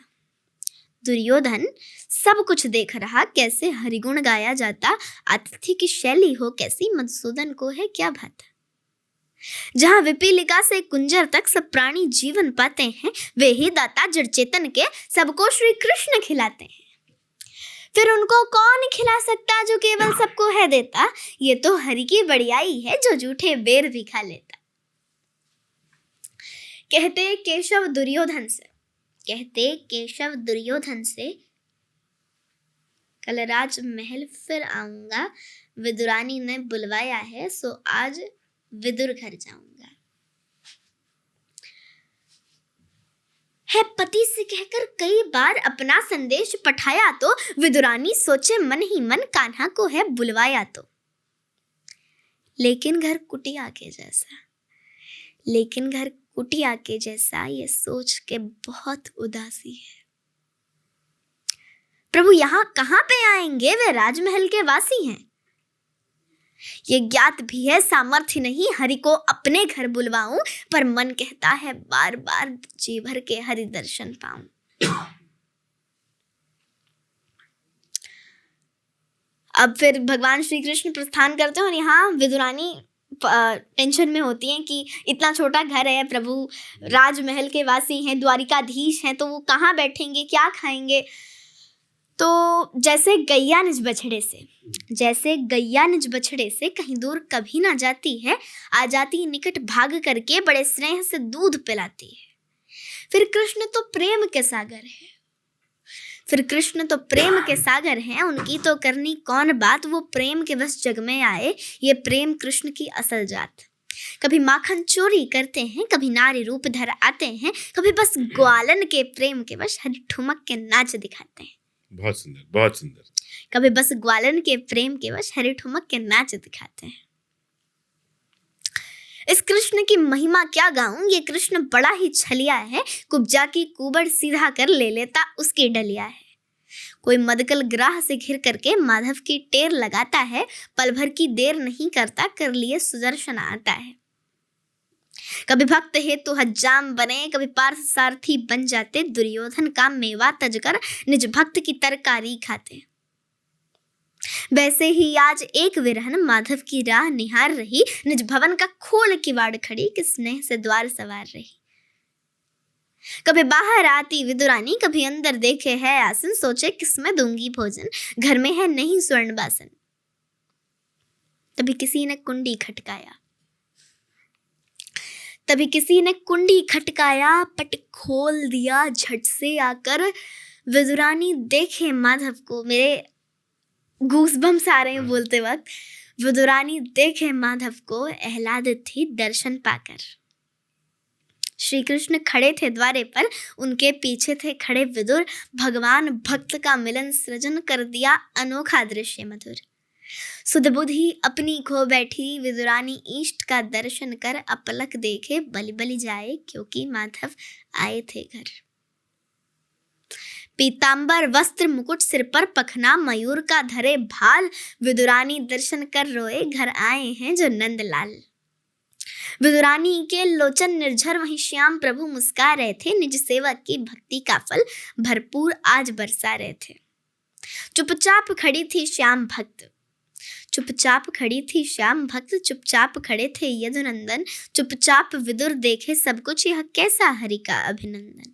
दुर्योधन सब कुछ देख रहा, कैसे हरिगुण गाया जाता, आतिथ्य की शैली हो कैसी, मधुसूदन को है क्या भाता। जहाँ विपीलिका से कुंजर तक सब प्राणी जीवन पाते हैं, वे ही दाता जड़ चेतन के सबको श्री कृष्ण खिलाते हैं। फिर उनको कौन खिला सकता जो केवल सबको है देता, ये तो हरि की बड़ियाई है जो जूठे बेर भी खा लेता। कहते केशव दुर्योधन से, कहते केशव दुर्योधन से, कल राज महल फिर आऊंगा, विदुरानी ने बुलवाया है, सो आज विदुर घर जाऊंगा। है पति से कहकर कई बार अपना संदेश पठाया, तो विदुरानी सोचे मन ही मन, कान्हा को है बुलवाया तो। लेकिन घर कुटिया के जैसा, लेकिन घर कुटिया के जैसा, ये सोच के बहुत उदासी है। प्रभु यहाँ कहाँ पे आएंगे, वे राजमहल के वासी हैं। ये ज्ञात भी है सामर्थ्य नहीं हरि को अपने घर बुलवाऊं, पर मन कहता है बार बार जी भर के हरि दर्शन पाऊं। अब फिर भगवान श्री कृष्ण प्रस्थान करते हैं और यहाँ विदुरानी टेंशन में होती हैं कि इतना छोटा घर है, प्रभु राजमहल के वासी हैं, द्वारिकाधीश हैं, तो वो कहाँ बैठेंगे, क्या खाएंगे। तो जैसे गैया निज बछड़े से, जैसे गैया निज बछड़े से कहीं दूर कभी ना जाती है, आ जाती निकट भाग करके बड़े स्नेह से दूध पिलाती है। फिर कृष्ण तो प्रेम के सागर है, फिर कृष्ण तो प्रेम के सागर हैं, उनकी तो करनी कौन बात, वो प्रेम के बस जग में आए, ये प्रेम कृष्ण की असल जात। कभी माखन चोरी करते हैं, कभी नारी रूप धर आते हैं, कभी बस ग्वालन के प्रेम के वश हरि ठुमक के नाच दिखाते हैं। बहुत सुंदर, बहुत सुंदर। कभी बस ग्वालन के प्रेम के वश हरि ठुमक के नाच दिखाते हैं। इस कृष्ण की महिमा क्या गाऊं, ये कृष्ण बड़ा ही छलिया है, कुब्जा की कुबड़ सीधा कर ले लेता उसकी डलिया है। कोई मदकल ग्राह से घिर करके माधव की टेर लगाता है, पल भर की देर नहीं करता, कर लिए सुदर्शन आता है। कभी भक्त हेतु हज्जाम बने, कभी पार्थ सारथी बन जाते, दुर्योधन का मेवा तजकर निज भक्त की तरकारी खाते। वैसे ही आज एक विरहन माधव की राह निहार रही, निज भवन का खोल किवाड़ खड़ी, किस स्नेह से द्वार सवार रही। कभी बाहर आती विदुरानी, कभी अंदर देखे है आसन, सोचे किसमें दूंगी भोजन, घर में है नहीं स्वर्ण बासन। तभी किसी ने कुंडी खटकाया, तभी किसी ने कुंडी खटकाया, पट खोल दिया झट से आकर। विदुरानी देखे माधव को, मेरे गूज़बम्स आ रहे हैं बोलते वक्त। विदुरानी देखे माधव को, आह्लादित थी दर्शन पाकर। श्री कृष्ण खड़े थे द्वारे पर, उनके पीछे थे खड़े विदुर। भगवान भक्त का मिलन सृजन कर दिया अनोखा दृश्य मधुर। सुध बुद्धि अपनी खो बैठी, विदुरानी इष्ट का दर्शन कर, अपलक देखे बलि बलि जाए, क्योंकि माधव आए थे घर। पीतांबर वस्त्र मुकुट सिर पर पखना, मयूर का धरे भाल, विदुरानी दर्शन कर रोए, घर आए हैं जो नंदलाल। विदुरानी के लोचन निर्झर, वहीं श्याम प्रभु मुस्का रहे थे, निज सेवक की भक्ति का फल भरपूर आज बरसा रहे थे। चुपचाप खड़ी थी श्याम भक्त, चुपचाप खड़ी थी श्याम भक्त, चुपचाप खड़े थे यदुनंदन। चुपचाप विदुर देखे सब कुछ, यह कैसा हरि का अभिनंदन।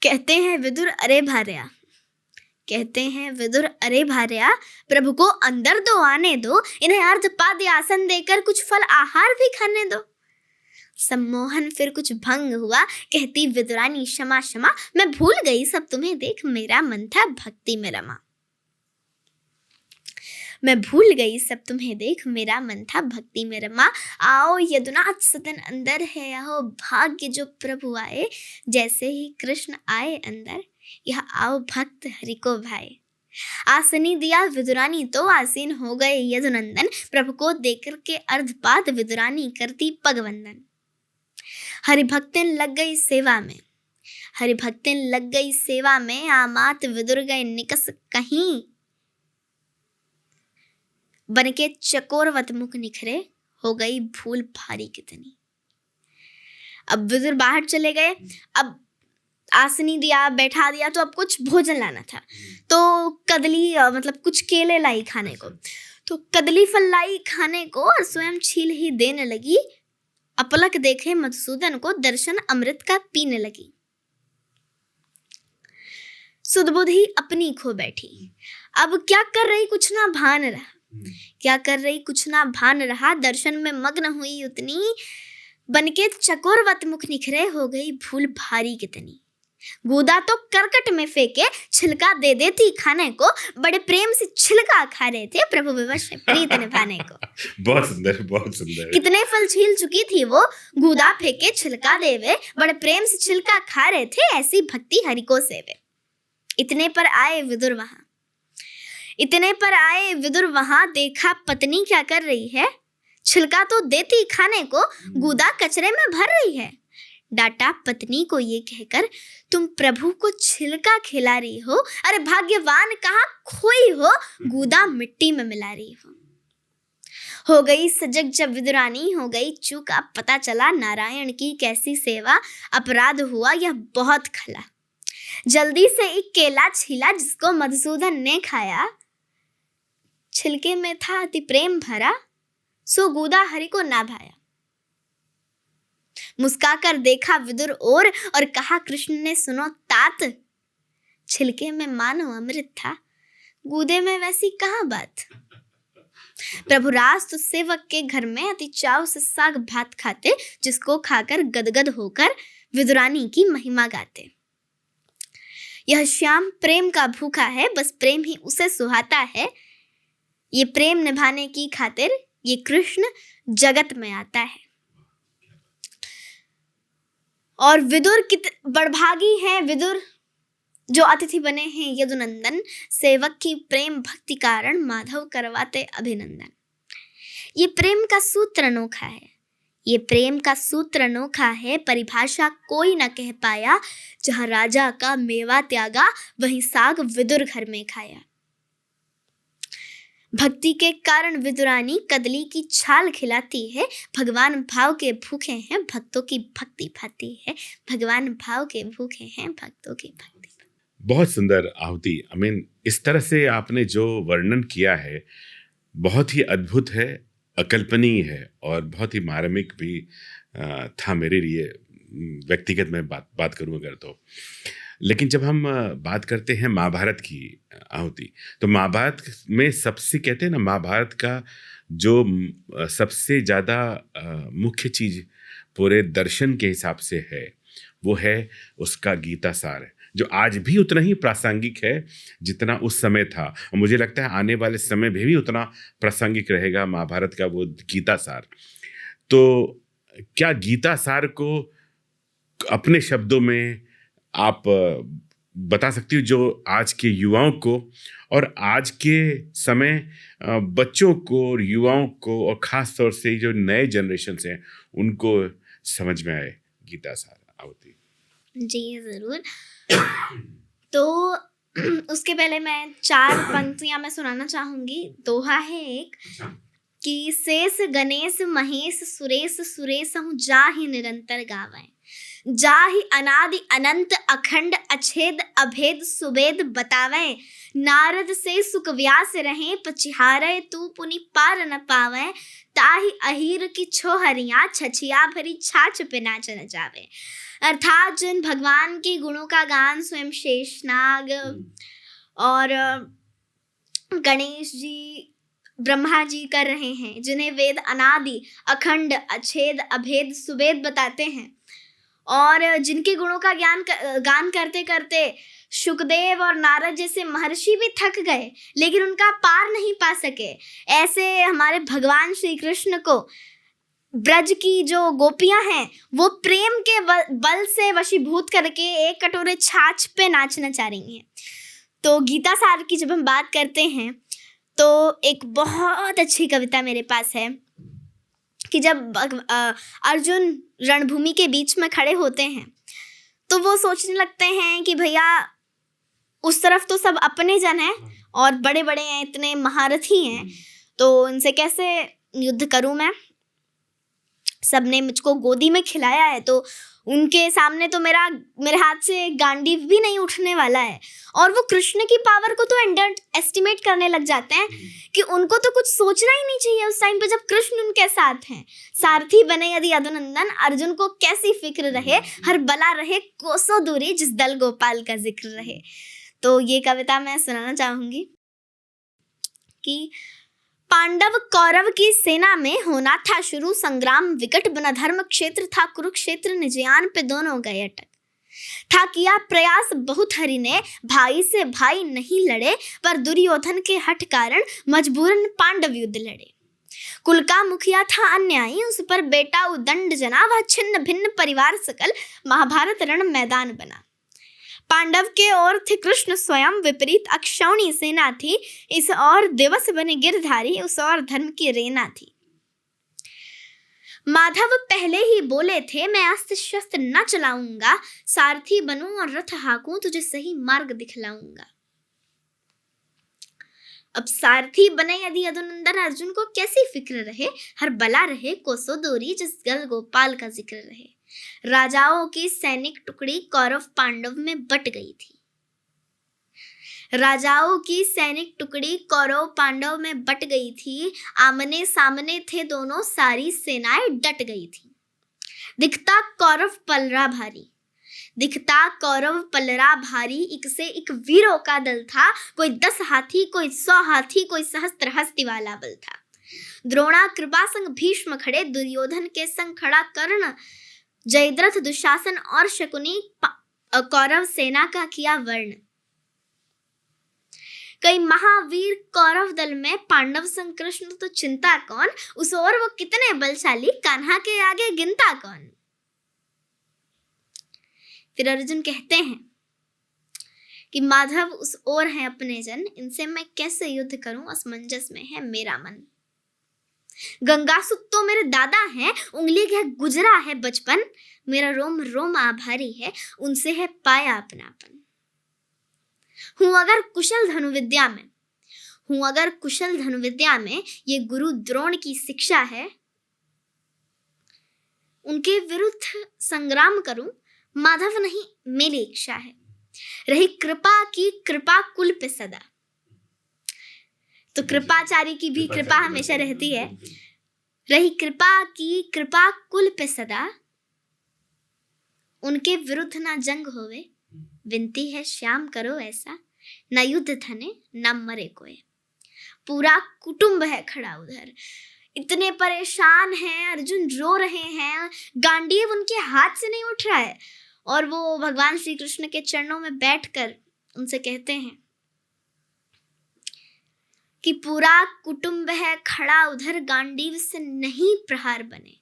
कहते हैं विदुर अरे भार्या, कहते हैं विदुर अरे भार्या, प्रभु को अंदर दो आने दो, इन्हें अर्ध पाद्य आसन देकर कुछ फल आहार भी खाने दो। सम्मोहन फिर कुछ भंग हुआ, कहती विदुरानी क्षमा क्षमा, मैं भूल गई सब तुम्हें देख, मेरा मन था भक्ति में रमा। मैं भूल गई सब तुम्हें देख, मेरा मन था भक्ति में रमा। आओ यदुनाथ सदन अंदर है, आओ भाग्य जो प्रभु आए, जैसे ही कृष्ण आए अंदर, यह आओ भक्त हरि को भाए। आसनी दिया विदुरानी तो आसीन हो गए यदुनंदन, प्रभु को देकर के अर्धपाद विदुरानी करती पगवंदन। हरिभक्तिन लग गई सेवा में, हरिभक्तिन लग गई सेवा में, आमात विदुर गए निकस कहीं, बनके चकोरवत मुख निखरे, हो गई भूल भारी कितनी। अब विदुर बाहर चले गए, अब आसनी दिया, बैठा दिया, तो अब कुछ भोजन लाना था, तो कदली मतलब कुछ केले लाई खाने को, तो कदली फल लाई खाने को और स्वयं छील ही देने लगी। अपलक देखे मधुसूदन को, दर्शन अमृत का पीने लगी। सुधबुद्धि अपनी खो बैठी, अब क्या कर रही कुछ ना भान रहा, क्या कर रही कुछ ना भान रहा, दर्शन में मग्न हुई उतनी, बनके चकोरवत मुख निखरे, हो गई भूल भारी कितनी। गूदा तो करकट में फेंके, छिलका दे देती खाने को, बड़े प्रेम से छिलका खा रहे थे प्रभु विवश प्रीत निभाने को। बहुत सुंदर, बहुत सुंदर। कितने फल छील चुकी थी वो, गूदा फेंके छिलका देवे, बड़े प्रेम से छिलका खा रहे थे, ऐसी भक्ति हरि को सेवे। इतने पर आए विदुर वहां, इतने पर आए विदुर वहां, देखा पत्नी क्या कर रही है, छिलका तो देती खाने को, गूदा कचरे में भर रही है। डांटा पत्नी को ये कहकर, तुम प्रभु को छिलका खिला रही हो, अरे भाग्यवान कहाँ खोई हो, गूदा मिट्टी में मिला रही हो गई सजग जब विदुरानी, हो गई चूक, अब पता चला नारायण की कैसी सेवा, अपराध हुआ यह बहुत खला। जल्दी से एक केला छीला, जिसको मधुसूदन ने खाया, छिलके में था अति प्रेम भरा, सो गूदा हरि को ना भाया। मुस्काकर देखा विदुर और कहा कृष्ण ने सुनो तात, छिलके में मानो अमृत था, गूदे में वैसी कहाँ बात। प्रभु राज तो सेवक के घर में अति चाव से साग भात खाते, जिसको खाकर गदगद होकर विदुरानी की महिमा गाते। यह श्याम प्रेम का भूखा है, बस प्रेम ही उसे सुहाता है, ये प्रेम निभाने की खातिर ये कृष्ण जगत में आता है। और विदुर बड़भागी हैं विदुर, जो अतिथि बने हैं यदुनंदन, सेवक की प्रेम भक्ति कारण माधव करवाते अभिनंदन। ये प्रेम का सूत्र अनोखा है, ये प्रेम का सूत्र अनोखा है, परिभाषा कोई न कह पाया, जहाँ राजा का मेवा त्यागा, वहीं साग विदुर घर में खाया। भक्ति के कारण विदुरानी कदली की छाल खिलाती है, भगवान भाव के भूखे हैं भक्तों की भक्ति भाती है, भगवान भाव के भूखे हैं भक्तों की भक्ति। बहुत सुंदर आहुति। इस तरह से आपने जो वर्णन किया है बहुत ही अद्भुत है, अकल्पनीय है और बहुत ही मार्मिक भी था मेरे लिए, व्यक्तिगत मैं बात करूँ अगर तो। लेकिन जब हम बात करते हैं महाभारत की आहुति, तो महाभारत में सबसे कहते हैं ना, महाभारत का जो सबसे ज़्यादा मुख्य चीज़ पूरे दर्शन के हिसाब से है, वो है उसका गीता सार, जो आज भी उतना ही प्रासंगिक है जितना उस समय था, और मुझे लगता है आने वाले समय में भी उतना प्रासंगिक रहेगा महाभारत का वो गीता सार। तो क्या गीता सार को अपने शब्दों में आप बता सकती हो, जो आज के युवाओं को और आज के समय बच्चों को और युवाओं को और ख़ास तौर से जो नए जनरेशन हैं उनको समझ में आए गीता सार आहुति? जी ज़रूर। तो उसके पहले मैं 4 पंक्तियां मैं सुनाना चाहूँगी। दोहा है एक कि शेष गणेश महेश सुरेश सुरेश हूँ जाहि निरंतर गावें, जाहि अनादि अनंत अखंड अछेद अभेद सुबेद बतावें, नारद से सुख व्यास रहे पचिहारे तू पुनि पार न पावे, ताहि अहीर की छोहरियाँ छछिया भरी छाछ पे नाच न जावे। अर्थात जिन भगवान के गुणों का गान स्वयं शेषनाग और गणेश जी ब्रह्मा जी कर रहे हैं, जिन्हें वेद अनादि अखंड अछेद अभेद सुवेद बताते हैं, और जिनके गुणों का गान करते करते शुकदेव और नारद जैसे महर्षि भी थक गए, लेकिन उनका पार नहीं पा सके, ऐसे हमारे भगवान श्री कृष्ण को ब्रज की जो गोपियां हैं वो प्रेम के बल से वशीभूत करके एक कटोरे छाछ पे नाचना चाह रही हैं। तो गीता सार की जब हम बात करते हैं तो एक बहुत अच्छी कविता मेरे पास है कि जब अर्जुन रणभूमि के बीच में खड़े होते हैं तो वो सोचने लगते हैं कि भैया उस तरफ तो सब अपने जन हैं और बड़े बड़े हैं, इतने महारथी हैं, तो इनसे कैसे युद्ध करूं मैं, सबने मुझको गोदी में खिलाया है, तो उनके सामने तो मेरे हाथ से गांडीव भी नहीं उठने वाला है। और वो कृष्ण की पावर को तो अंडर एस्टिमेट करने लग जाते हैं कि उनको तो कुछ सोचना ही नहीं चाहिए उस टाइम पे जब कृष्ण उनके साथ हैं। सारथी बने यदि यदुनंदन, अर्जुन को कैसी फिक्र रहे, हर बला रहे कोसों दूरी, जिस दल गोपाल का जिक्र रहे। तो ये कविता मैं सुनाना चाहूंगी कि पांडव कौरव की सेना में होना था शुरू संग्राम, विकट बना धर्म क्षेत्र था कुरुक्षेत्र, निजयान पे दोनों गए अटक। था किया प्रयास बहुत हरि ने, भाई से भाई नहीं लड़े, पर दुर्योधन के हठ कारण मजबूरन पांडव युद्ध लड़े। कुल का मुखिया था अन्यायी, उस पर बेटा उदंड जना, वह छिन्न भिन्न परिवार सकल, महाभारत रण मैदान बना। पांडव के ओर थे कृष्ण स्वयं, विपरीत अक्षौणी सेना थी, इस ओर दिवस बने गिरधारी, उस ओर धर्म की रेना थी। माधव पहले ही बोले थे, मैं अस्त्र शस्त्र न चलाऊंगा, सारथी बनूं और रथ हाकूं, तुझे सही मार्ग दिखलाऊंगा। अब सारथी बने यदि यदुनंदन, अर्जुन को कैसी फिक्र रहे, हर बला रहे कोसों दूरी, जिस दल गोपाल का जिक्र रहे। राजाओं की सैनिक टुकड़ी कौरव पांडव में बट गई थी। राजाओं की सैनिक टुकड़ी कौरव पांडव में बट गई थी, आमने सामने थे दोनों, सारी सेनाएं डट गई थी। दिखता कौरव पलरा भारी, दिखता कौरव पलरा भारी, एक से एक वीरों का दल था, कोई 10 हाथी, कोई 100 हाथी, कोई सहस्त्र हस्ती वाला बल था। द्रोणा कृपा संग भीष्म खड़े, दुर्योधन के संग खड़ा कर्ण, जयद्रथ दुशासन और शकुनी, कौरव सेना का किया वर्ण। कई महावीर कौरव दल में, पांडव संग कृष्ण तो चिंता कौन, उस ओर वो कितने बलशाली, कान्हा के आगे गिनता कौन। फिर अर्जुन कहते हैं कि माधव उस ओर हैं अपने जन, इनसे मैं कैसे युद्ध करूं, असमंजस में है मेरा मन। गंगासुत तो मेरे दादा हैं, उंगली है गुजरा है बचपन, मेरा रोम रोम आभारी है, उनसे है पाया अपनापन। हूं अगर कुशल धनुविद्या में, हूं अगर कुशल धनुविद्या में, ये गुरु द्रोण की शिक्षा है, उनके विरुद्ध संग्राम करूं, माधव नहीं मेरी इच्छा है। रही कृपा की कृपा कुल पे सदा, तो कृपाचारी की भी कृपा हमेशा रहती है। रही कृपा की कृपा कुल पे सदा, उनके विरुद्ध ना जंग होवे, विनती है श्याम करो ऐसा, न युद्ध धने न मरे कोई। पूरा कुटुंब है खड़ा उधर, इतने परेशान हैं, अर्जुन रो रहे हैं, गांडीव उनके हाथ से नहीं उठ रहा है, और वो भगवान श्री कृष्ण के चरणों में बैठकर उनसे कहते हैं कि पूरा कुटुंब है खड़ा उधर, गांडीव से नहीं प्रहार बने।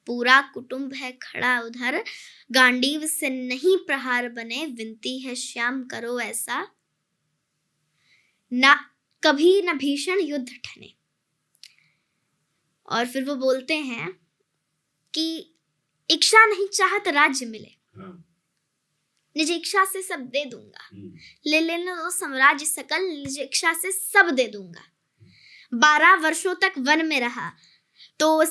पूरा कुटुंब है खड़ा उधर, गांडीव से नहीं प्रहार बने, विनती है श्याम करो ऐसा, ना कभी न भीषण युद्ध ठने। और फिर वो बोलते हैं कि इच्छा नहीं चाहत राज्य मिले, निज इच्छा से सब दे दूंगा, ले लेना तो साम्राज्य सकल, निज इच्छा से सब दे दूंगा। 12 वर्षों तक वन में रहा, तो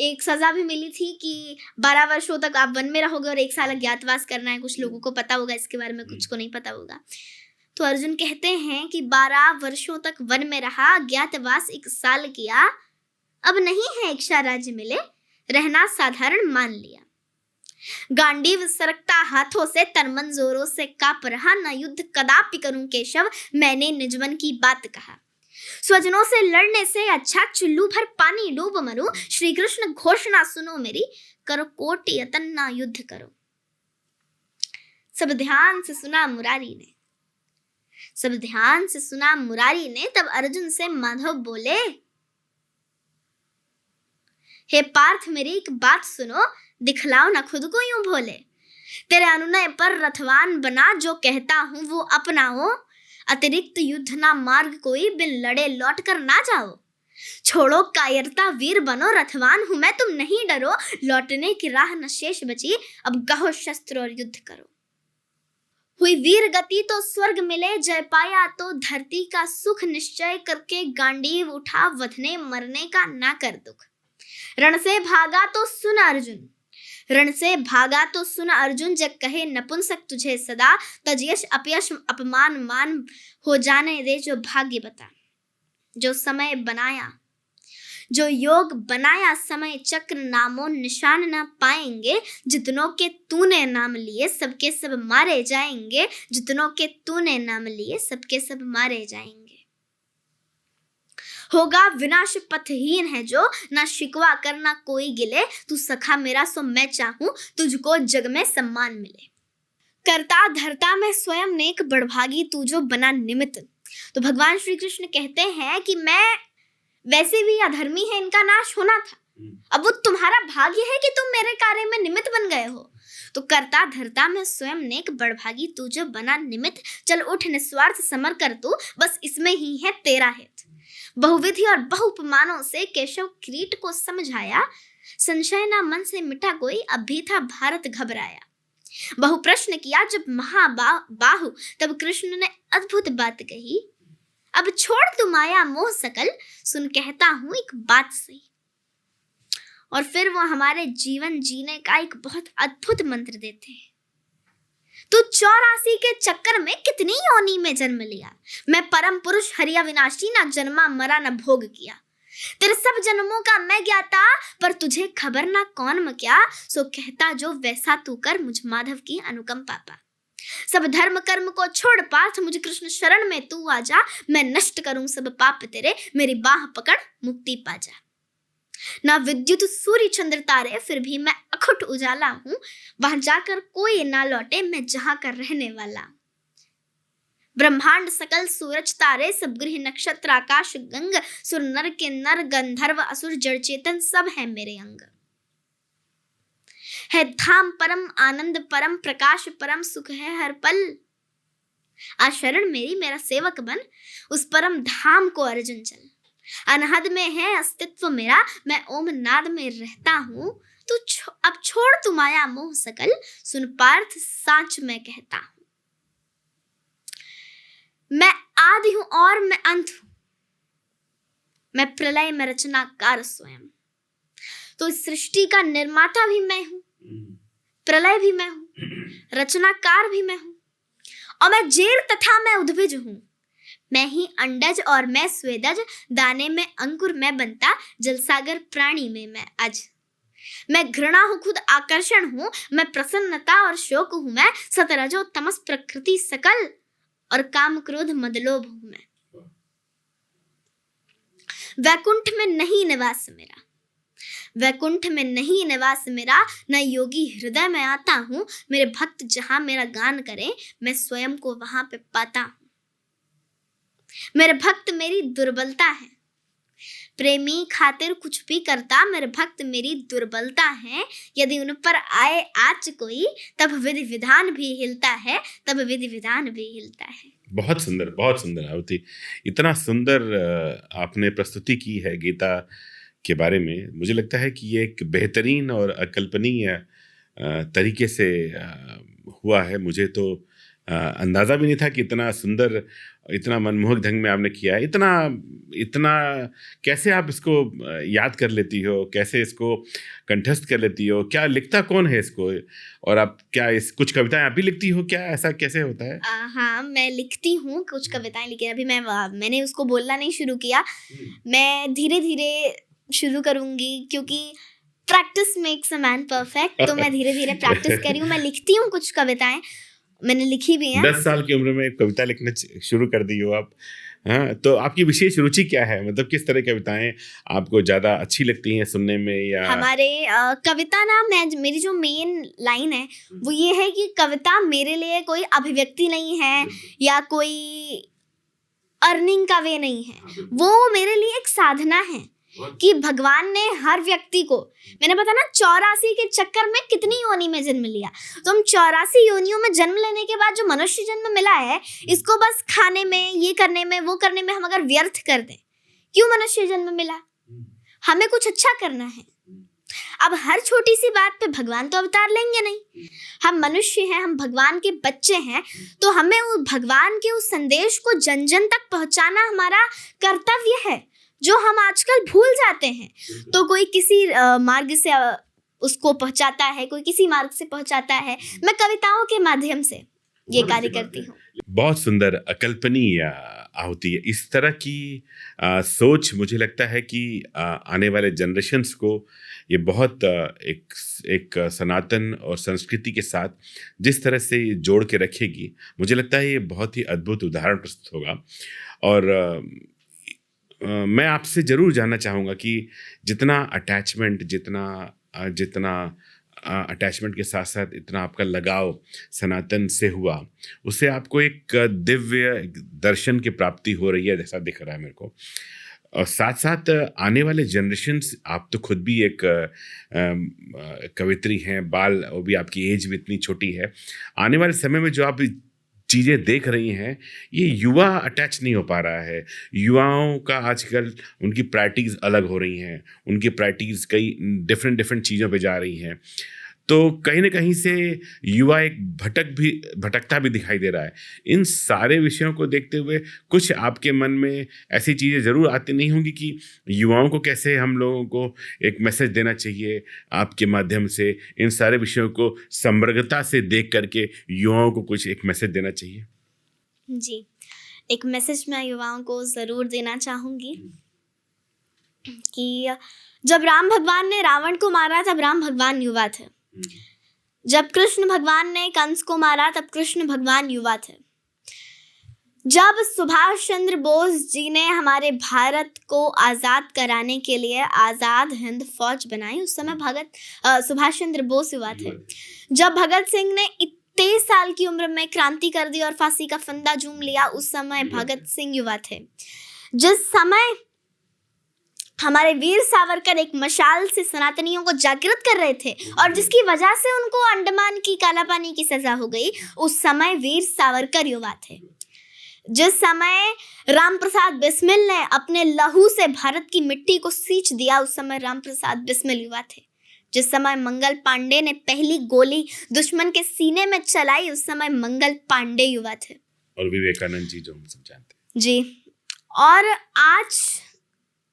एक सजा भी मिली थी कि 12 वर्षों तक आप वन में रहोगे और 1 साल अज्ञातवास करना है। कुछ लोगों को पता होगा इसके बारे में, कुछ को नहीं पता होगा। तो अर्जुन कहते हैं कि 12 वर्षों तक वन में रहा, अज्ञातवास 1 साल किया, अब नहीं है इच्छा राज्य मिले, रहना साधारण मान लिया। गांडीव सरकता हाथों से, तनमन जोरों से कांप रहा, न युद्ध कदापि करूं केशव, मैंने निजमन की बात कहा। स्वजनों से लड़ने से अच्छा चुल्लू भर पानी डूब मरूं। श्री कृष्ण घोषणा सुनो मेरी, करो कोटि यतन ना युद्ध करो। सब ध्यान से सुना मुरारी ने, सब ध्यान से सुना मुरारी ने। तब अर्जुन से माधव बोले, हे पार्थ मेरी एक बात सुनो, दिखलाओ ना खुद को यूं भोले। तेरे अनुनय पर रथवान बना, जो कहता हूं वो अपनाओ। अतिरिक्त युद्ध ना मार्ग कोई, बिन लड़े लौट कर ना जाओ। छोड़ो कायरता वीर बनो, रथवान हूं मैं तुम नहीं डरो। लौटने की राह न शेष बची, अब गहो शस्त्र और युद्ध करो। हुई वीर गति तो स्वर्ग मिले, जय पाया तो धरती का सुख। निश्चय करके गांडीव उठा, वधने मरने का ना कर दुख। रण से भागा तो सुन अर्जुन, रण से भागा तो सुन अर्जुन। जग कहे नपुंसक तुझे सदा, तज यश अपयश अपमान मान। हो जाने दे जो भाग्य बता। जो समय बनाया, जो योग बनाया, समय चक्र नामो निशान ना पाएंगे। जितनों के तूने नाम लिए, सबके सब मारे जाएंगे। जितनों के तूने नाम लिए, सबके सब मारे जाएंगे। होगा विनाश पथहीन है जो, ना शिकवा करना कोई गिले। तू सखा मेरा सो मैं चाहूं, तुझको जग में सम्मान मिले। करता धरता मैं स्वयं नेक, बड़भागी तू जो बना निमित्त। तो भगवान श्री कृष्ण कहते हैं कि मैं वैसे भी अधर्मी है, इनका नाश होना था। अब वो तुम्हारा भाग्य है कि तुम मेरे कार्य में निमित्त बन गए हो। तो करता धरता मैं स्वयं नेक, बड़भागी तू जो बना निमित्त। चल उठ निस्वार्थ समर कर तू, बस इसमें ही है तेरा हित। बहुविधि और बहुपमानों से केशव किरीट को समझाया। संशय ना मन से मिटा कोई, अब भी था भारत घबराया। बहु प्रश्न किया जब महाबाहु, तब कृष्ण ने अद्भुत बात कही। अब छोड़ तू माया मोह सकल, सुन कहता हूं एक बात सही। और फिर वो हमारे जीवन जीने का एक बहुत अद्भुत मंत्र देते हैं। तू 84 के चक्कर में कितनी योनि में जन्म लिया। मैं परम पुरुष हरि अविनाशी, ना जन्मा मरा न भोग किया। तेरे सब जन्मों का मैं ज्ञाता, पर तुझे खबर ना कौन म क्या। सो कहता जो वैसा तू कर, मुझ माधव की अनुकंपा पा। सब धर्म कर्म को छोड़ पार्थ, मुझ कृष्ण शरण में तू आ जा। मैं नष्ट करूं सब पाप तेरे, मेरी बाह पकड़ मुक्ति पा जा। ना विद्युत सूर्य चंद्र तारे, फिर भी मैं अखुट उजाला हूं। वहां जाकर कोई ना लौटे, मैं जहां कर रहने वाला। ब्रह्मांड सकल सूरज तारे, सब गृह नक्षत्र आकाश गंग। सुर नर के नर गंधर्व असुर जड़ चेतन, सब है मेरे अंग। है धाम परम आनंद परम, प्रकाश परम सुख है हर पल। आ शरण मेरी मेरा सेवक बन, उस परम धाम को अर्जुन चल। अनहद में है अस्तित्व मेरा, मैं ओम नाद में रहता हूं। तू अब छोड़ तू माया मोह सकल, सुन पार्थ साच मैं कहता हूं। मैं आदि हूं और मैं अंत हूं, मैं प्रलय में रचनाकार स्वयं। तो इस सृष्टि का निर्माता भी मैं हूं, प्रलय भी मैं हूं, रचनाकार भी मैं हूं। और मैं जेर तथा मैं उद्भिज हूं। मैं ही अंडज और मैं स्वेदज, दाने में अंकुर मैं बनता, जलसागर प्राणी में मैं अज। मैं घृणा हूं खुद आकर्षण हूं, मैं प्रसन्नता और शोक हूं मैं। सतरजो तमस प्रकृति सकल, और काम क्रोध मदलोभ हूं मैं। वैकुंठ में नहीं निवास मेरा, वैकुंठ में नहीं निवास मेरा। न योगी हृदय में आता हूं, मेरे भक्त जहां मेरा गान करें, मैं स्वयं को वहां पे पाता हूं। मेरे भक्त मेरी दुर्बलता है, प्रेमी खातिर कुछ भी करता। मेरे भक्त मेरी दुर्बलता है, यदि उन पर आए आच कोई, तब विधि विधान भी हिलता है, तब विधि विधान भी हिलता है। बहुत सुंदर आहुति। इतना सुंदर आपने प्रस्तुति की है गीता के बारे में। मुझे लगता है कि ये एक बेहतरीन और अकल्पनीय तरीके से हुआ है। मुझे तो अंदाज़ा भी नहीं था कि इतना सुंदर, इतना मनमोहक ढंग में आपने किया है। इतना कैसे आप इसको याद कर लेती हो, कैसे इसको कंठस्थ कर लेती हो? क्या लिखता कौन है इसको? और आप क्या कुछ कविताएं आप भी लिखती हो क्या? ऐसा कैसे होता है? हाँ, मैं लिखती हूँ कुछ कविताएं, लेकिन अभी मैंने उसको बोलना नहीं शुरू किया। मैं धीरे धीरे शुरू करूँगी, क्योंकि practice makes a man perfect. तो मैं धीरे धीरे प्रैक्टिस कर रही हूँ। मैं लिखती हूँ कुछ कविताएं, मैंने लिखी भी हैं। 10 साल की उम्र में कविता लिखना शुरू कर दी हो आप। हाँ, तो आपकी विशेष रुचि क्या है? मतलब किस तरह की कविताएं आपको ज़्यादा अच्छी लगती हैं सुनने में? या हमारे कविता ना, मेरी जो मेन लाइन है वो ये है कि कविता मेरे लिए कोई अभिव्यक्ति नहीं है या कोई अर्निंग का वे नहीं है, वो मेरे लिए एक साधना है कि भगवान ने हर व्यक्ति को, मैंने बताया ना 84 के चक्कर में कितनी योनि में जन्म लिया, तो हम 84 योनियों में जन्म लेने के बाद जो मनुष्य जन्म मिला है, इसको बस खाने में, ये करने में, वो करने में हम अगर व्यर्थ कर दें, क्यों मनुष्य जन्म मिला? हमें कुछ अच्छा करना है। अब हर छोटी सी बात पे भगवान तो अवतार लेंगे नहीं, हम मनुष्य हैं, हम भगवान के बच्चे हैं, तो हमें उस भगवान के उस संदेश को जन जन तक पहुंचाना हमारा कर्तव्य है, जो हम आजकल भूल जाते हैं। तो कोई किसी मार्ग से उसको पहुंचाता है, कोई किसी मार्ग से पहुंचाता है, मैं कविताओं के माध्यम से ये कार्य करती हूँ। बहुत सुंदर, अकल्पनीय आहुति है। इस तरह की सोच मुझे लगता है कि आने वाले जनरेशन्स को ये बहुत एक सनातन और संस्कृति के साथ जिस तरह से ये जोड़ के रखेगी, मुझे लगता है ये बहुत ही अद्भुत उदाहरण प्रस्तुत होगा। और मैं आपसे ज़रूर जानना चाहूँगा कि जितना अटैचमेंट के साथ साथ इतना आपका लगाव सनातन से हुआ, उससे आपको एक दिव्य दर्शन की प्राप्ति हो रही है जैसा दिख रहा है मेरे को। और साथ साथ आने वाले जनरेशन्स, आप तो खुद भी एक कवित्री हैं, वो भी आपकी एज भी इतनी छोटी है, आने वाले समय में जो आप चीज़ें देख रही हैं, ये युवा अटैच नहीं हो पा रहा है। युवाओं का आजकल उनकी प्रायोरिटीज़ अलग हो रही हैं, उनकी प्रायोरिटीज़ कई डिफरेंट चीज़ों पे जा रही हैं, तो कहीं ना कहीं से युवा एक भटकता भी दिखाई दे रहा है। इन सारे विषयों को देखते हुए कुछ आपके मन में ऐसी चीज़ें ज़रूर आती नहीं होंगी कि युवाओं को कैसे हम लोगों को एक मैसेज देना चाहिए आपके माध्यम से, इन सारे विषयों को समग्रता से देख करके युवाओं को कुछ एक मैसेज देना चाहिए? जी, एक मैसेज मैं युवाओं को ज़रूर देना चाहूँगी कि जब राम भगवान ने रावण को मारा तब राम भगवान युवा थे, जब कृष्ण भगवान ने कंस को मारा तब कृष्ण भगवान युवा थे, जब सुभाष चंद्र बोस जी ने हमारे भारत को आज़ाद कराने के लिए आज़ाद हिंद फौज बनाई, उस समय सुभाष चंद्र बोस युवा थे। जब भगत सिंह ने 23 साल की उम्र में क्रांति कर दी और फांसी का फंदा झूम लिया, उस समय भगत सिंह युवा थे। जिस समय हमारे वीर सावरकर एक मशाल से सनातनियों को जागृत कर रहे थे और जिसकी वजह से उनको अंडमान की काला पानी की सजा हो गई, उस समय वीर सावरकर युवा थे। जिस समय राम प्रसाद बिस्मिल ने अपने लहू से भारत की मिट्टी को सींच दिया, उस समय राम प्रसाद बिस्मिल युवा थे। जिस समय मंगल पांडे ने पहली गोली दुश्मन के सीने में चलाई, उस समय मंगल पांडे युवा थे। और विवेकानंद जी, जो हम सब जानते हैं। जी, और आज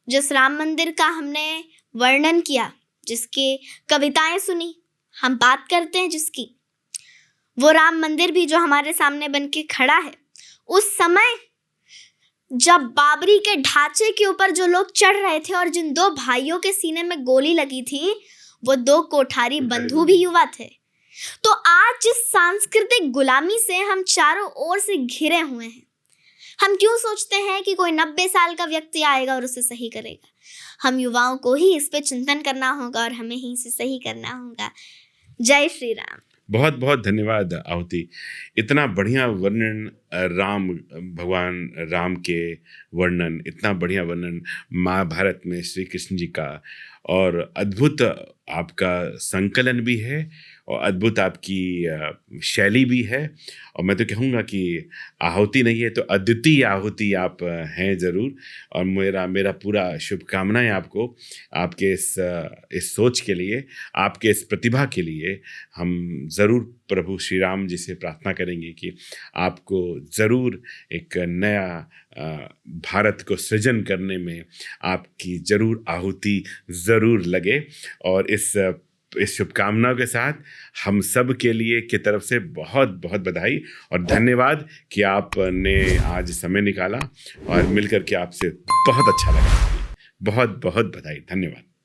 जिस राम मंदिर का हमने वर्णन किया, जिसकी कविताएं सुनी, हम बात करते हैं जिसकी, वो राम मंदिर भी जो हमारे सामने बनके खड़ा है, उस समय जब बाबरी के ढांचे के ऊपर जो लोग चढ़ रहे थे और जिन 2 भाइयों के सीने में गोली लगी थी, वो 2 कोठारी बंधु भी युवा थे। तो आज जिस सांस्कृतिक गुलामी से हम चारों ओर से घिरे हुए हैं, हम क्यों सोचते हैं कि कोई 90 साल का व्यक्ति आएगा और उसे सही करेगा? हम युवाओं को ही इस पे चिंतन करना होगा और हमें ही इसे सही करना होगा। जय श्री राम। बहुत बहुत धन्यवाद आहुति, इतना बढ़िया वर्णन, भगवान राम के वर्णन, इतना बढ़िया वर्णन महाभारत में श्री कृष्ण जी का, और अद्भुत आपका संकलन भी है और अद्भुत आपकी शैली भी है। और मैं तो कहूँगा कि आहुति नहीं है तो अद्वितीय आहुति आप हैं ज़रूर। और मेरा पूरा शुभकामनाएं आपको, आपके इस सोच के लिए, आपके इस प्रतिभा के लिए। हम ज़रूर प्रभु श्री राम जी से प्रार्थना करेंगे कि आपको ज़रूर एक नया भारत को सृजन करने में आपकी ज़रूर आहुति ज़रूर लगे। और इस शुभकामनाओं के साथ हम सब के लिए की तरफ से बहुत बहुत बधाई और धन्यवाद कि आपने आज समय निकाला और मिलकर के आपसे बहुत अच्छा लगा। बहुत बहुत बधाई, धन्यवाद।